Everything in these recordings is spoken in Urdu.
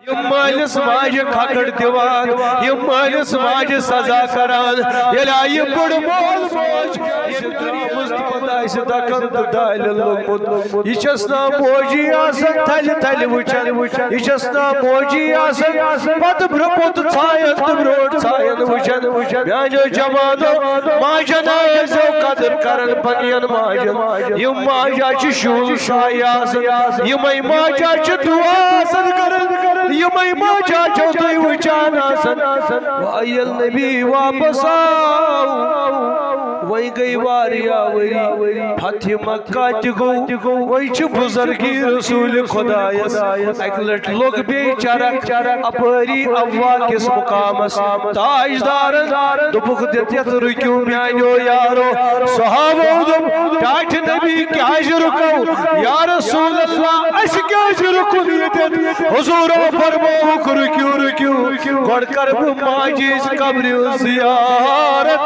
یم مالس ماجہ کھکڑ دیوان یم مالس ماجہ سزا کران یلا یہ بڑ مول موج یہ درامز پتہ اس دکن تو دائل لوگمت یہ چسنا موجی آسن تھل تھل وچن یہ چسنا موجی آسن پت برپت چھائن تو بروٹ چھائن وچن بیانجو جمانو ماجہ نائزو قدر کرن پنین ماجن یم ماجہ چی شول شائی آسن یمائی ماجہ چی دعا آسن کرن یمائی ماجہ چو دوی وچان آسن وائیل نبی واپس آو وہی گئی واریا وری فتح مکہ تگو وہی چھ بزرگی رسول خدایس ایک لٹ لوگ بے چرک اپری افوا کس مقامس تاجدارن دبک دیتیت رکیو میانیو یارو صحابہ دب ٹاٹ نبی کیا رکو یا رسول اللہ اس کیا رکو دیتیت حضور فرموک رکیو گوڑ کرب ماجیز قبر زیارت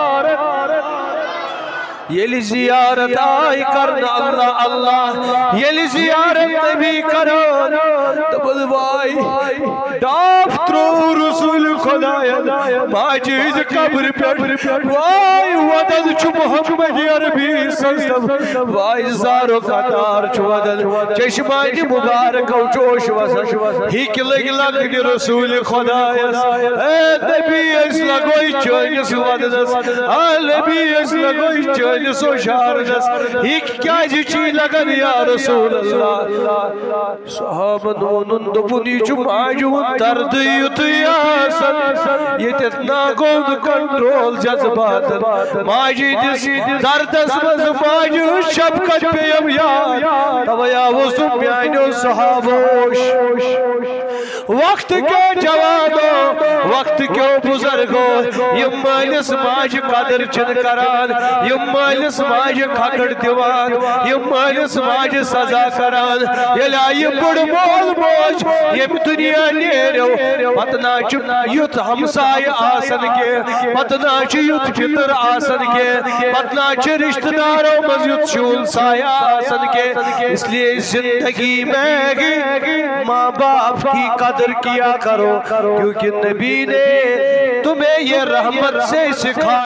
یلی زیارت آئی کرنا اللہ اللہ یلی زیارت نبی کرن تبل بائی ڈاف ترو رسول خدایت ماجیز قبر پر وائی ودل چو محمد عربی سلسل وائی زارو قطار چو ودل چشمانی مبارک و چوش وسن ہیک لگ لگنی رسول خدایت اے نبی اس لگوئی چونس ودلس اے نبی اس لگوئی چونس سو شارنس ایک کیا جی چی لگن یا رسول اللہ صحابہ نونن دبنی جمعجون درد یتیاسن یہ تتنا گود کنٹرول جذبات ماجی دس دردس مز ماجی شبکت پیم یاد تویا وزم یعنی صحابوش وقت کے جوانو وقت کے بزرگو یم مالس ماج قدر چن کران یم مالس ماج کھکڑ دیوان یم مالس ماج سزا کران یلا یہ بڑ مول موج یم دنیا نیرو پتنا چپ یت ہمسائے آسن کے پتنا چھ یت فطر آسن کے پتنا چھ رشتہ داروں مز یت شول سایہ آسن کے اس لیے زندگی میں ماں باپ کی قدر کیا کرو کیونکہ نبی نے تمہیں یہ رحمت سے سکھا